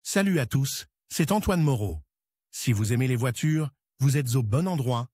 Salut à tous, c'est Antoine Moreau. Si vous aimez les voitures, vous êtes au bon endroit.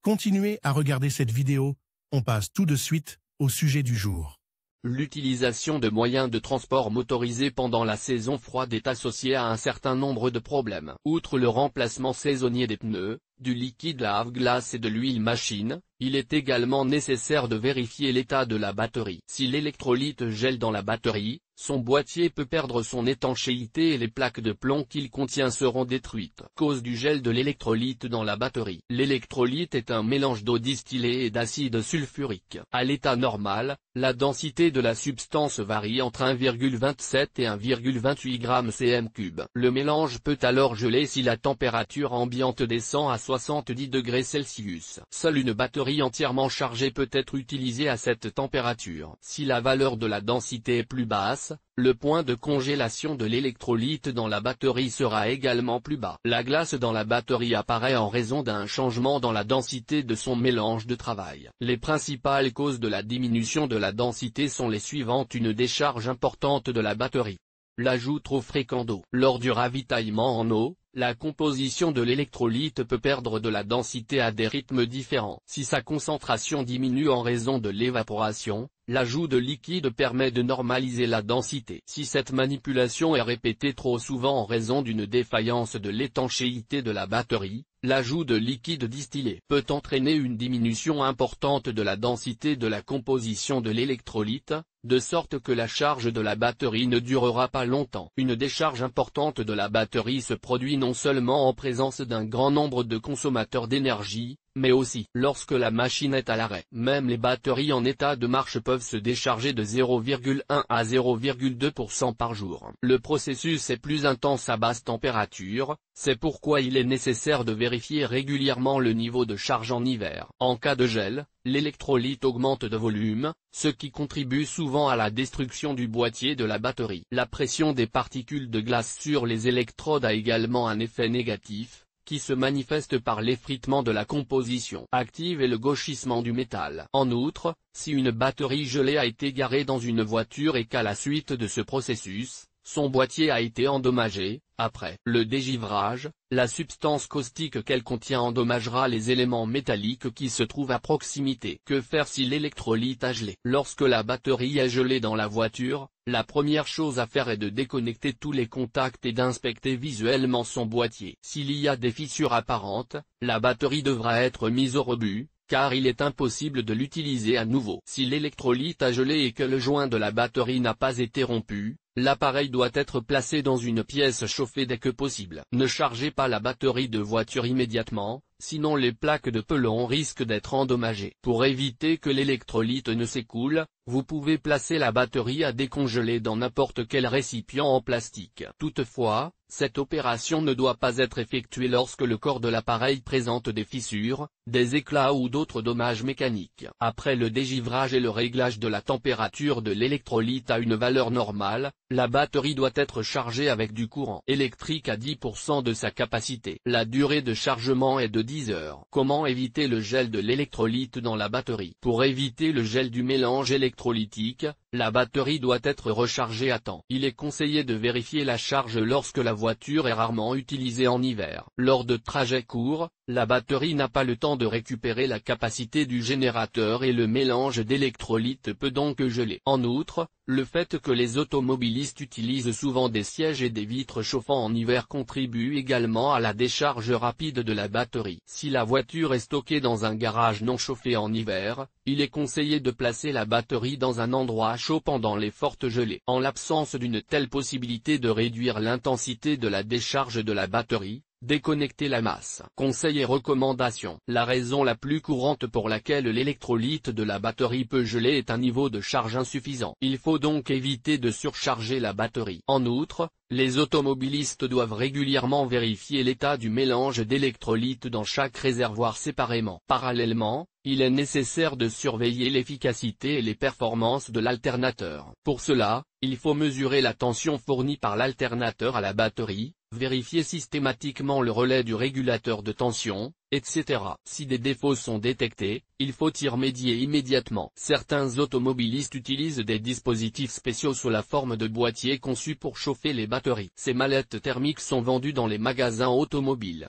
Continuez à regarder cette vidéo, on passe tout de suite au sujet du jour. L'utilisation de moyens de transport motorisés pendant la saison froide est associée à un certain nombre de problèmes. Outre le remplacement saisonnier des pneus, du liquide lave-glace et de l'huile machine, il est également nécessaire de vérifier l'état de la batterie. Si l'électrolyte gèle dans la batterie, son boîtier peut perdre son étanchéité et les plaques de plomb qu'il contient seront détruites. Cause du gel de l'électrolyte dans la batterie. L'électrolyte est un mélange d'eau distillée et d'acide sulfurique. À l'état normal, la densité de la substance varie entre 1,27 et 1,28 g/cm3. Le mélange peut alors geler si la température ambiante descend à 70 degrés Celsius. Seule une batterie entièrement chargée peut être utilisée à cette température. Si la valeur de la densité est plus basse, le point de congélation de l'électrolyte dans la batterie sera également plus bas. La glace dans la batterie apparaît en raison d'un changement dans la densité de son mélange de travail. Les principales causes de la diminution de la densité sont les suivantes: une décharge importante de la batterie, l'ajout trop fréquent d'eau. Lors du ravitaillement en eau, la composition de l'électrolyte peut perdre de la densité à des rythmes différents. Si sa concentration diminue en raison de l'évaporation, l'ajout de liquide permet de normaliser la densité. Si cette manipulation est répétée trop souvent en raison d'une défaillance de l'étanchéité de la batterie, l'ajout de liquide distillé peut entraîner une diminution importante de la densité de la composition de l'électrolyte, de sorte que la charge de la batterie ne durera pas longtemps. Une décharge importante de la batterie se produit non seulement en présence d'un grand nombre de consommateurs d'énergie, mais aussi lorsque la machine est à l'arrêt. Même les batteries en état de marche peuvent se décharger de 0,1 à 0,2% par jour. Le processus est plus intense à basse température, c'est pourquoi il est nécessaire de vérifier régulièrement le niveau de charge en hiver. En cas de gel, l'électrolyte augmente de volume, ce qui contribue souvent à la destruction du boîtier de la batterie. La pression des particules de glace sur les électrodes a également un effet négatif, qui se manifeste par l'effritement de la composition active et le gauchissement du métal. En outre, si une batterie gelée a été garée dans une voiture et qu'à la suite de ce processus, son boîtier a été endommagé, après le dégivrage, la substance caustique qu'elle contient endommagera les éléments métalliques qui se trouvent à proximité. Que faire si l'électrolyte a gelé? Lorsque la batterie est gelée dans la voiture, la première chose à faire est de déconnecter tous les contacts et d'inspecter visuellement son boîtier. S'il y a des fissures apparentes, la batterie devra être mise au rebut, car il est impossible de l'utiliser à nouveau. Si l'électrolyte a gelé et que le joint de la batterie n'a pas été rompu, l'appareil doit être placé dans une pièce chauffée dès que possible. Ne chargez pas la batterie de voiture immédiatement, sinon les plaques de plomb risquent d'être endommagées. Pour éviter que l'électrolyte ne s'écoule, vous pouvez placer la batterie à décongeler dans n'importe quel récipient en plastique. Toutefois, cette opération ne doit pas être effectuée lorsque le corps de l'appareil présente des fissures, des éclats ou d'autres dommages mécaniques. Après le dégivrage et le réglage de la température de l'électrolyte à une valeur normale, la batterie doit être chargée avec du courant électrique à 10% de sa capacité. La durée de chargement est de 10 heures. Comment éviter le gel de l'électrolyte dans la batterie? Pour éviter le gel du mélange électrolytique, la batterie doit être rechargée à temps. Il est conseillé de vérifier la charge lorsque la voiture est rarement utilisée en hiver. Lors de trajets courts, la batterie n'a pas le temps de récupérer la capacité du générateur et le mélange d'électrolyte peut donc geler. En outre, le fait que les automobilistes utilisent souvent des sièges et des vitres chauffants en hiver contribue également à la décharge rapide de la batterie. Si la voiture est stockée dans un garage non chauffé en hiver, il est conseillé de placer la batterie dans un endroit chaud pendant les fortes gelées. En l'absence d'une telle possibilité de réduire l'intensité de la décharge de la batterie, déconnecter la masse. Conseils et recommandations. La raison la plus courante pour laquelle l'électrolyte de la batterie peut geler est un niveau de charge insuffisant. Il faut donc éviter de surcharger la batterie. En outre, les automobilistes doivent régulièrement vérifier l'état du mélange d'électrolyte dans chaque réservoir séparément. Parallèlement, il est nécessaire de surveiller l'efficacité et les performances de l'alternateur. Pour cela, il faut mesurer la tension fournie par l'alternateur à la batterie, Vérifiez systématiquement le relais du régulateur de tension, etc. Si des défauts sont détectés, il faut y remédier immédiatement. Certains automobilistes utilisent des dispositifs spéciaux sous la forme de boîtiers conçus pour chauffer les batteries. Ces mallettes thermiques sont vendues dans les magasins automobiles.